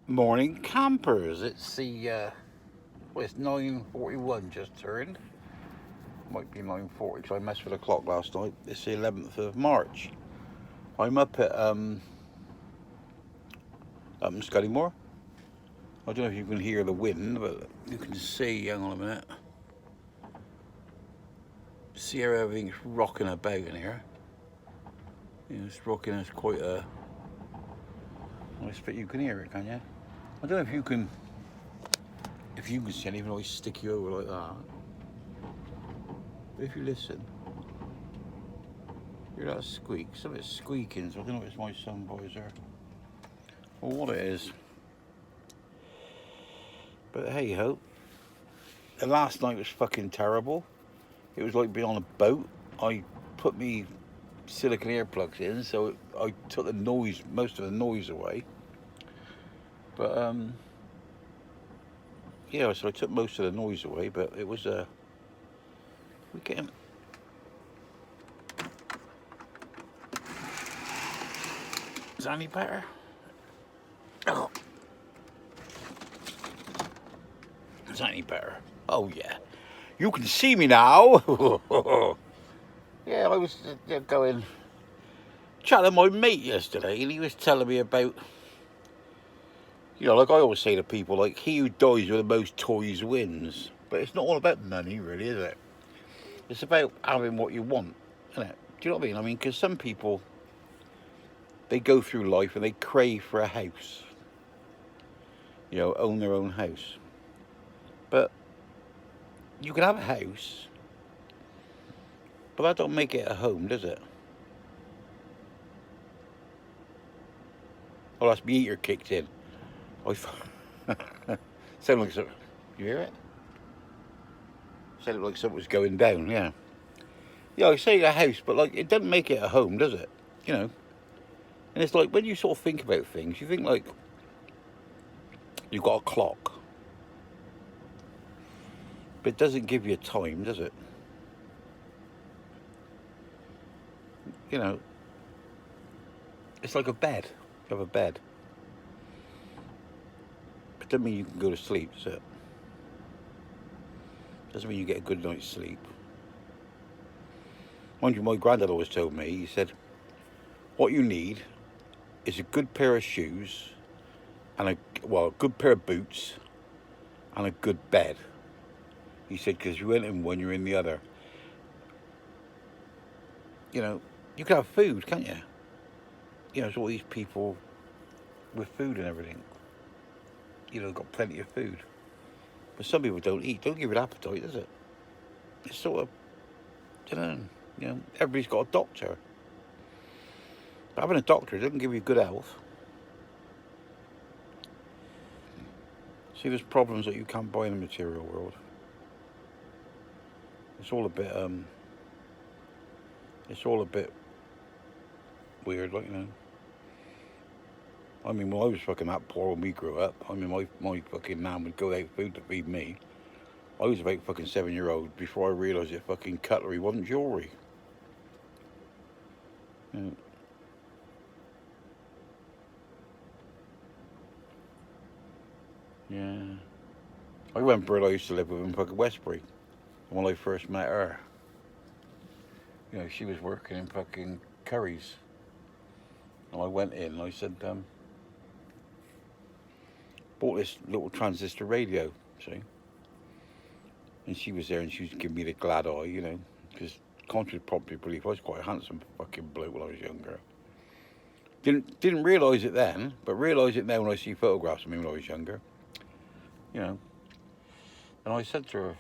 Morning campers. It's well, it's 9:41 just turned. Might be 9:40 because I messed with the clock last night. It's the 11th of March. I'm up at Upton Scudamore. I don't know if you can hear the wind, but you can see. Hang on a minute. See how everything's rocking about in here. It's rocking. It's quite a. I expect you can hear it, can you? I don't know if you can. If you can see anything, I always stick you over like that. But if you listen, you hear that squeak. Something's squeaking, so I don't know if it's my sun visor or what it is. But hey ho. The last night was fucking terrible. It was like being on a boat. I put me silicone earplugs in, so I took the noise, most of the noise away. But yeah, so I took most of the noise away. But it was we're getting. Is that any better? Oh, is that any better? Oh yeah, you can see me now. Yeah, I was going chatting to my mate yesterday, and he was telling me about, like I always say to people, like he who dies with the most toys wins. But it's not all about money, really, is it? It's about having what you want, isn't it? Do you know what I mean? I mean, because some people, they go through life and they crave for a house, own their own house. But you can have a house, but that don't make it a home, does it? Oh, that's my heater kicked in. Sound like something. You hear it? Sounded like something was going down. Yeah. Yeah, I say a house, but like it doesn't make it a home, does it? And it's like when you sort of think about things, you think like you've got a clock, but it doesn't give you time, does it? It's like a bed. You have a bed. It doesn't mean you can go to sleep, does it? Doesn't mean you get a good night's sleep. Mind you, my granddad always told me, he said, what you need is a good pair of shoes and a good pair of boots and a good bed. He said, because you ain't in one, you're in the other. You can have food, can't you? There's all these people with food and everything. Got plenty of food. But some people don't eat. Don't give it appetite, does it? It's sort of, everybody's got a doctor. But having a doctor doesn't give you good health. See, there's problems that you can't buy in the material world. It's all a bit weird, like, I mean, when I was fucking that poor when we grew up, I mean, my fucking nan would go out food to feed me. I was about fucking 7-year-old before I realised that fucking cutlery wasn't jewellery. Yeah. I remember I used to live with in fucking Westbury. And when I first met her, she was working in fucking Curry's. And I went in and I said, bought this little transistor radio, see? And she was there and she was giving me the glad eye, because contrary to popular belief, I was quite a handsome fucking bloke when I was younger. Didn't realise it then, but realise it now when I see photographs of me when I was younger. And I said to her,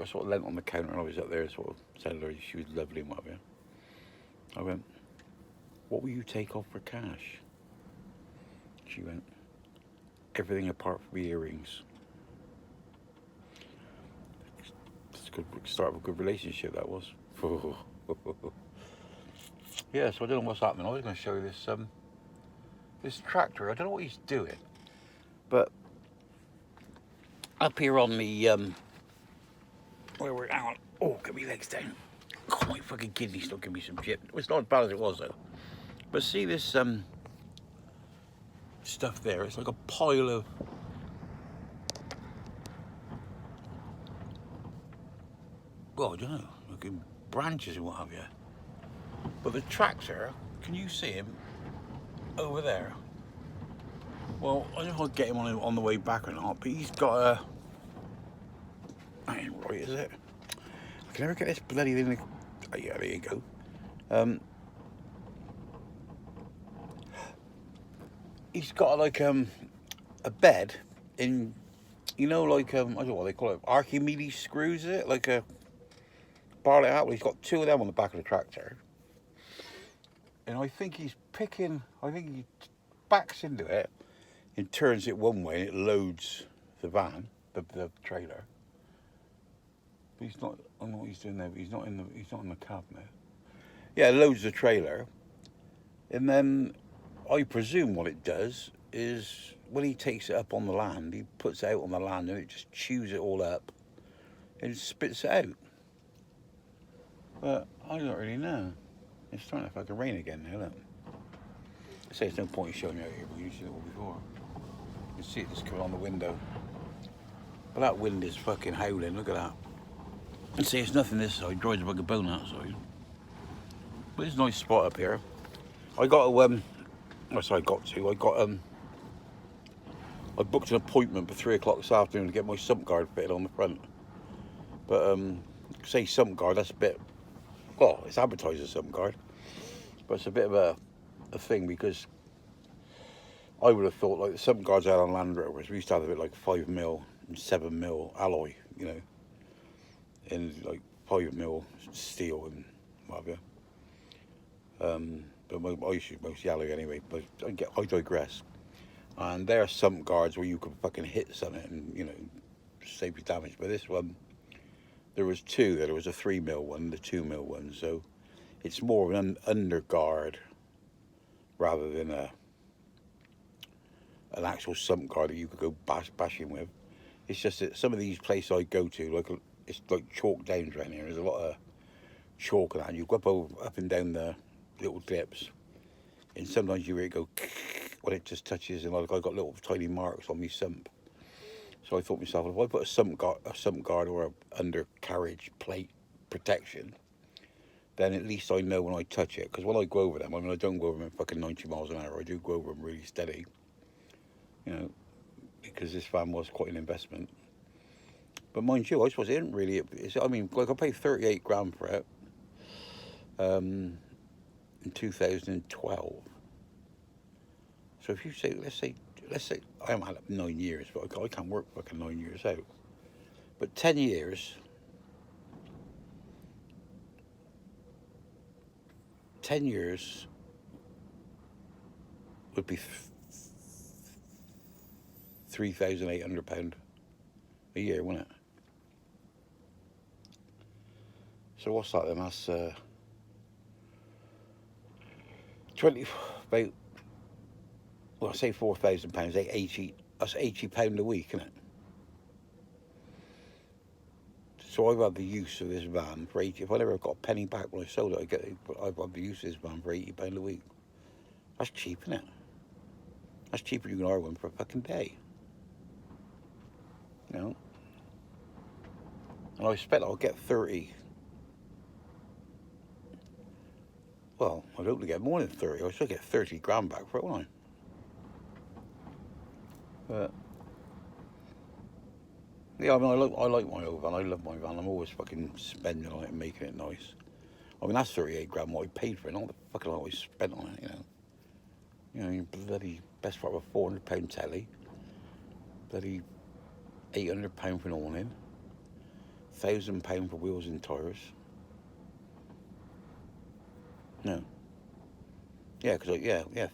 I sort of leant on the counter and I was up there and sort of said to her she was lovely and whatever. I went, what will you take off for cash? She went, everything apart from the earrings. It's a good start of a good relationship, that was. Yeah, so I don't know what's happening. I was going to show you this tractor. I don't know what he's doing, but up here on the where we're hang on. Oh, get me legs down. Oh, my fucking kidney's still giving me some shit. It's not as bad as it was though. But see this stuff there. It's like a pile of, well, I don't know, like branches and what have you. But the tractor, can you see him over there? Well, I don't know if I'll get him on the way back or not, but he's got a, that ain't right, is it? I can never get this bloody thing. Oh, yeah, there you go. He's got like a bed in, you know, like I don't know what they call it, Archimedes screws, is it? Like a bar it out. Well, he's got two of them on the back of the tractor, and I think he's picking. I think he backs into it and turns it one way, and it loads the van, the trailer. But he's not. I don't know what he's doing there. But he's not in the. He's not in the cab now. Yeah, it loads the trailer, and then I presume what it does is when he takes it up on the land, he puts it out on the land, and it just chews it all up and spits it out. But I don't really know. It's starting to fucking rain again now, look. I say there's no point in showing you out here, but you've seen it all before. You can see it just coming on the window. But that wind is fucking howling, look at that. And see, it's nothing this side, dries like a bone outside. But it's a nice spot up here. I got a, I booked an appointment for 3 o'clock this afternoon to get my sump guard fitted on the front. But, say sump guard, that's a bit, well, it's advertised as sump guard. But it's a bit of a thing because I would have thought like the sump guards out on Land Rovers, we used to have a bit like 5mm and 7mm alloy, you know, and like 5mm steel and whatever. But I shoot most yellow anyway, but I digress. And there are sump guards where you can fucking hit something and, you know, save you damage. But this one, there was two. There was a 3mm one, the 2mm one. So it's more of an underguard rather than an actual sump guard that you could go bashing with. It's just that some of these places I go to, like it's like chalk downs around here. There's a lot of chalk and that. And you go up and down the little dips, and sometimes you hear it go when it just touches, and like I got little tiny marks on my sump. So I thought to myself, if I put a sump guard or a undercarriage plate protection, then at least I know when I touch it. Because when I go over them, I mean, I don't go over them at fucking 90 miles an hour. I do go over them really steady, you know, because this van was quite an investment. But mind you, I suppose it didn't really. I mean, like I paid 38 grand for it in 2012. So if you say, let's say, I haven't had it 9 years, but I can't work fucking 9 years out. But 10 years, 10 years would be £3,800 a year, wouldn't it? So what's that then? That's 20, about, well, I say £4,000, 80, that's £80 a week, isn't it? So I've had the use of this van for 80, if I never got a penny back when I sold it, I've had the use of this van for £80 a week. That's cheap, isn't it? That's cheaper than you can hire one for a fucking day. You know? And I expect I'll get 30. Well, I'd hope to get more than 30. I should get 30 grand back for it, won't I? But yeah, I mean, I like my old van. I love my van. I'm always fucking spending on it and making it nice. I mean, that's 38 grand what I paid for it, not the fucking lot I spent on it, you know. You know, you bloody best part of a £400 telly, bloody £800 for an awning, £1,000 for wheels and tyres. No. Yeah, because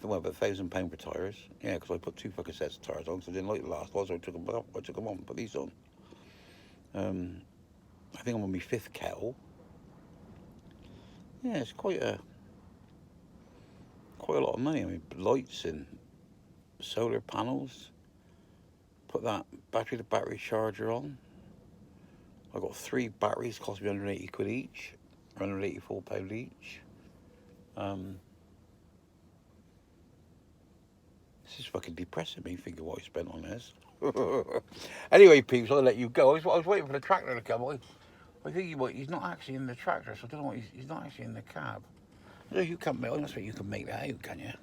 well, about £1,000 for tyres. Yeah, because I put 2 fucking sets of tyres on because I didn't like the last one, so I took them off. I took them on and put these on. I think I'm on my 5th kettle. Yeah, it's quite a lot of money. I mean, lights and solar panels. Put that battery to battery charger on. I got 3 batteries, cost me 180 quid each, £184 each. This is fucking depressing me, thinking what I spent on this. Anyway, peeps, I'll let you go. I was waiting for the tractor to come. I think he's not actually in the tractor, so I don't know what he's not actually in the cab. So you can't make, that's what you can make that out, can you?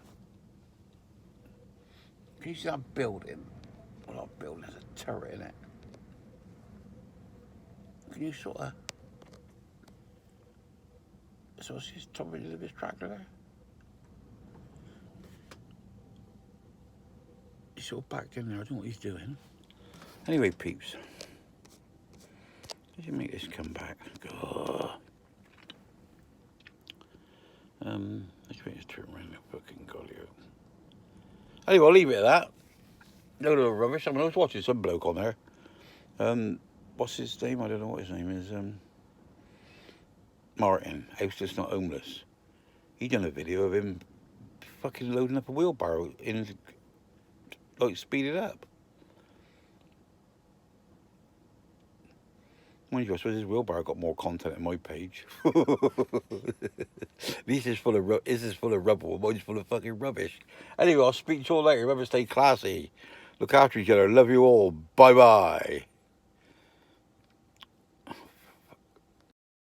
Can you see that building? Well, not building, there's a turret in it. Can you sort of see his top of his tractor there? He's sort of backed in there, I don't know what he's doing. Anyway, peeps. Did you make this come back? Let's wait to turn around the fucking golly. Anyway, I'll leave it at that. No little rubbish. I mean, I was watching some bloke on there. What's his name? I don't know what his name is. Martin, House That's Not Homeless. He done a video of him fucking loading up a wheelbarrow in, like, speed it up. Mind you, I suppose his wheelbarrow got more content than my page. This is full of rubble. Mine's full of fucking rubbish. Anyway, I'll speak to you all later. Remember, stay classy. Look after each other. Love you all. Bye bye.